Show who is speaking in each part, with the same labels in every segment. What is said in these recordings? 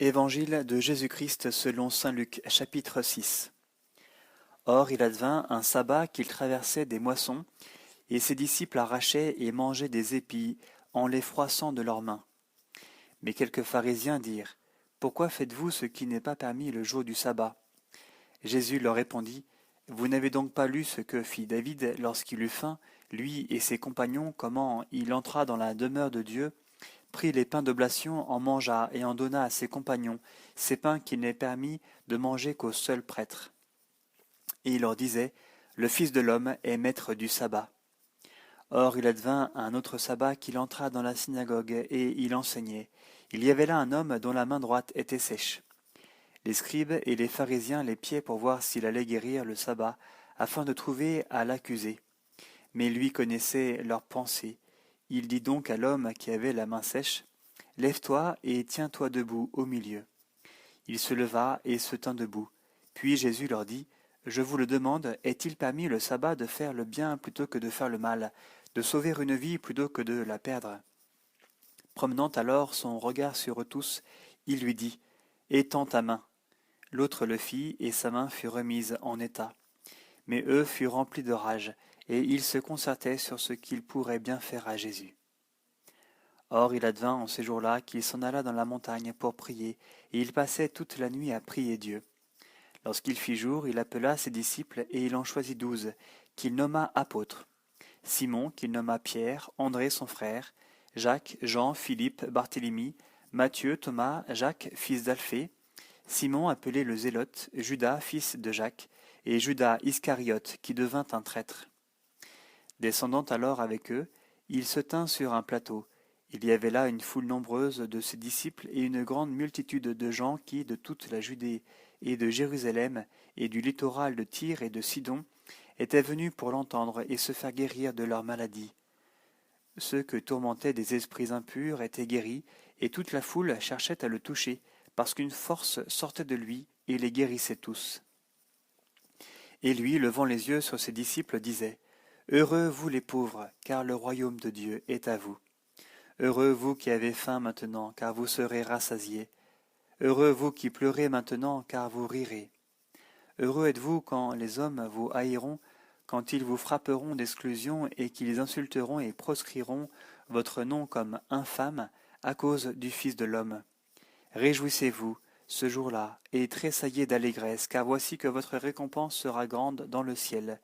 Speaker 1: Évangile de Jésus-Christ selon saint Luc, chapitre 6. Or il advint un sabbat qu'il traversait des moissons, et ses disciples arrachaient et mangeaient des épis en les froissant de leurs mains. Mais quelques pharisiens dirent, pourquoi faites-vous ce qui n'est pas permis le jour du sabbat? Jésus leur répondit, vous n'avez donc pas lu ce que fit David lorsqu'il eut faim, lui et ses compagnons, comment il entra dans la demeure de Dieu, prit les pains d'oblation, en mangea et en donna à ses compagnons, ces pains qu'il n'est permis de manger qu'aux seuls prêtres. Et il leur disait, le Fils de l'homme est maître du sabbat. Or il advint un autre sabbat qu'il entra dans la synagogue, et il enseignait. Il y avait là un homme dont la main droite était sèche. Les scribes et les pharisiens l'épiaient pour voir s'il allait guérir le sabbat, afin de trouver à l'accuser. Mais lui connaissait leurs pensées. Il dit donc à l'homme qui avait la main sèche, « Lève-toi et tiens-toi debout au milieu. » Il se leva et se tint debout. Puis Jésus leur dit, « Je vous le demande, est-il permis le sabbat de faire le bien plutôt que de faire le mal, de sauver une vie plutôt que de la perdre ?» Promenant alors son regard sur eux tous, il lui dit, « Étends ta main. » L'autre le fit, et sa main fut remise en état. Mais eux furent remplis de rage, et ils se concertaient sur ce qu'ils pourraient bien faire à Jésus. Or il advint en ces jours-là qu'il s'en alla dans la montagne pour prier, et il passait toute la nuit à prier Dieu. Lorsqu'il fit jour, il appela ses disciples, et il en choisit 12, qu'il nomma apôtres. Simon, qu'il nomma Pierre, André son frère, Jacques, Jean, Philippe, Barthélemy, Matthieu, Thomas, Jacques, fils d'Alphée, Simon appelé le Zélote, Judas, fils de Jacques, et Judas Iscariote, qui devint un traître. Descendant alors avec eux, il se tint sur un plateau. Il y avait là une foule nombreuse de ses disciples et une grande multitude de gens qui, de toute la Judée et de Jérusalem et du littoral de Tyr et de Sidon, étaient venus pour l'entendre et se faire guérir de leur maladie. Ceux que tourmentaient des esprits impurs étaient guéris, et toute la foule cherchait à le toucher, parce qu'une force sortait de lui et les guérissait tous. Et lui, levant les yeux sur ses disciples, disait, « Heureux vous les pauvres, car le royaume de Dieu est à vous. Heureux vous qui avez faim maintenant, car vous serez rassasiés. Heureux vous qui pleurez maintenant, car vous rirez. Heureux êtes-vous quand les hommes vous haïront, quand ils vous frapperont d'exclusion et qu'ils insulteront et proscriront votre nom comme infâme à cause du Fils de l'homme. Réjouissez-vous ce jour-là et tressaillez d'allégresse, car voici que votre récompense sera grande dans le ciel.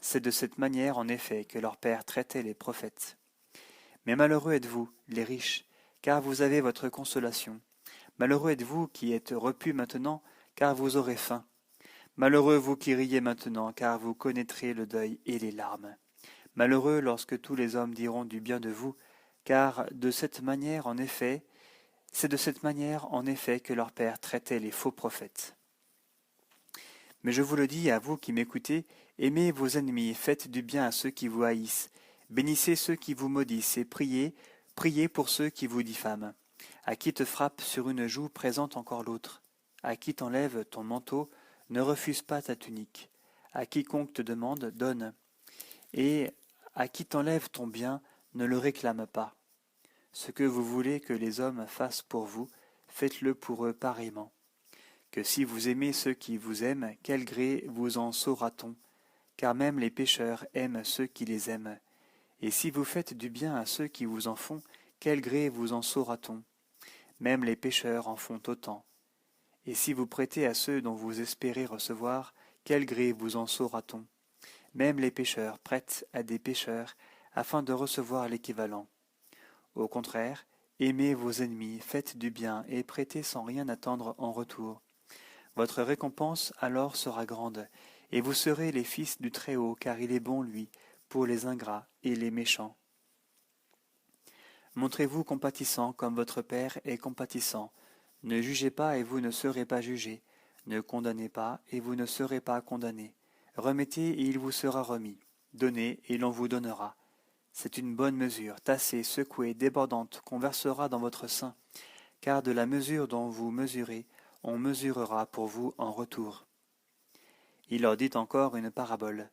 Speaker 1: C'est de cette manière, en effet, que leur Père traitait les prophètes. Mais malheureux êtes-vous, les riches, car vous avez votre consolation. Malheureux êtes-vous qui êtes repus maintenant, car vous aurez faim. Malheureux vous qui riez maintenant, car vous connaîtrez le deuil et les larmes. Malheureux lorsque tous les hommes diront du bien de vous, car de cette manière, en effet, c'est de cette manière, en effet, que leur Père traitait les faux prophètes. Mais je vous le dis à vous qui m'écoutez, aimez vos ennemis, faites du bien à ceux qui vous haïssent, bénissez ceux qui vous maudissent, et priez pour ceux qui vous diffament. À qui te frappe sur une joue, présente encore l'autre. À qui t'enlève ton manteau, ne refuse pas ta tunique. À quiconque te demande, donne. Et à qui t'enlève ton bien, ne le réclame pas. Ce que vous voulez que les hommes fassent pour vous, faites-le pour eux pareillement. Que si vous aimez ceux qui vous aiment, quel gré vous en saura-t-on? Car même les pécheurs aiment ceux qui les aiment. Et si vous faites du bien à ceux qui vous en font, quel gré vous en saura-t-on? Même les pécheurs en font autant. Et si vous prêtez à ceux dont vous espérez recevoir, quel gré vous en saura-t-on? Même les pécheurs prêtent à des pécheurs, afin de recevoir l'équivalent. Au contraire, aimez vos ennemis, faites du bien et prêtez sans rien attendre en retour. Votre récompense alors sera grande, et vous serez les fils du Très-Haut, car il est bon, lui, pour les ingrats et les méchants. Montrez-vous compatissants comme votre Père est compatissant. Ne jugez pas et vous ne serez pas jugés. Ne condamnez pas et vous ne serez pas condamnés. Remettez et il vous sera remis. Donnez et l'on vous donnera. C'est une bonne mesure, tassée, secouée, débordante, qu'on versera dans votre sein, car de la mesure dont vous mesurez, on mesurera pour vous en retour. Il leur dit encore une parabole.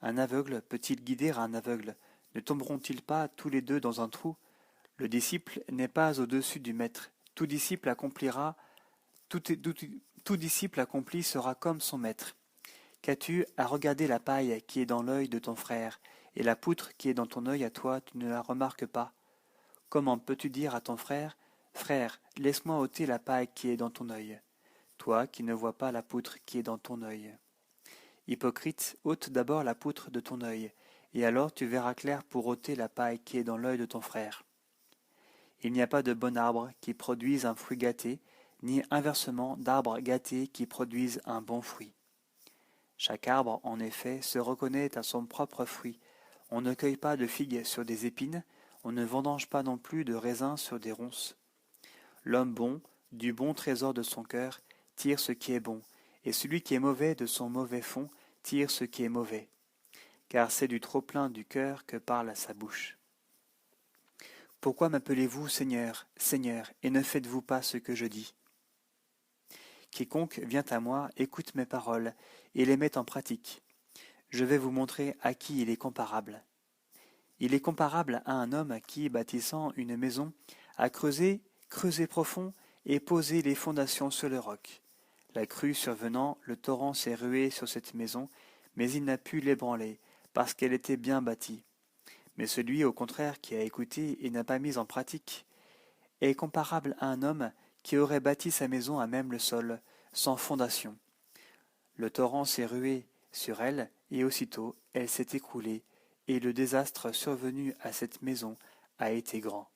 Speaker 1: Un aveugle peut-il guider un aveugle? Ne tomberont-ils pas tous les deux dans un trou? Le disciple n'est pas au-dessus du maître. Tout disciple accomplira Tout disciple accompli sera comme son maître. Qu'as-tu à regarder la paille qui est dans l'œil de ton frère, et la poutre qui est dans ton œil à toi, tu ne la remarques pas? Comment peux-tu dire à ton frère, Frère, laisse-moi ôter la paille qui est dans ton œil, toi qui ne vois pas la poutre qui est dans ton œil? Hypocrite, ôte d'abord la poutre de ton œil, et alors tu verras clair pour ôter la paille qui est dans l'œil de ton frère. Il n'y a pas de bon arbre qui produise un fruit gâté, ni inversement d'arbre gâté qui produise un bon fruit. Chaque arbre, en effet, se reconnaît à son propre fruit. On ne cueille pas de figues sur des épines, on ne vendange pas non plus de raisins sur des ronces. L'homme bon, du bon trésor de son cœur, tire ce qui est bon, et celui qui est mauvais de son mauvais fond tire ce qui est mauvais. Car c'est du trop-plein du cœur que parle sa bouche. Pourquoi m'appelez-vous Seigneur, Seigneur, et ne faites-vous pas ce que je dis? Quiconque vient à moi écoute mes paroles et les met en pratique. Je vais vous montrer à qui il est comparable. Il est comparable à un homme qui, bâtissant une maison, a creusé profond et posé les fondations sur le roc. La crue survenant, le torrent s'est rué sur cette maison, mais il n'a pu l'ébranler, parce qu'elle était bien bâtie. Mais celui, au contraire, qui a écouté et n'a pas mis en pratique, est comparable à un homme qui aurait bâti sa maison à même le sol, sans fondation. Le torrent s'est rué sur elle, et aussitôt elle s'est écroulée, et le désastre survenu à cette maison a été grand.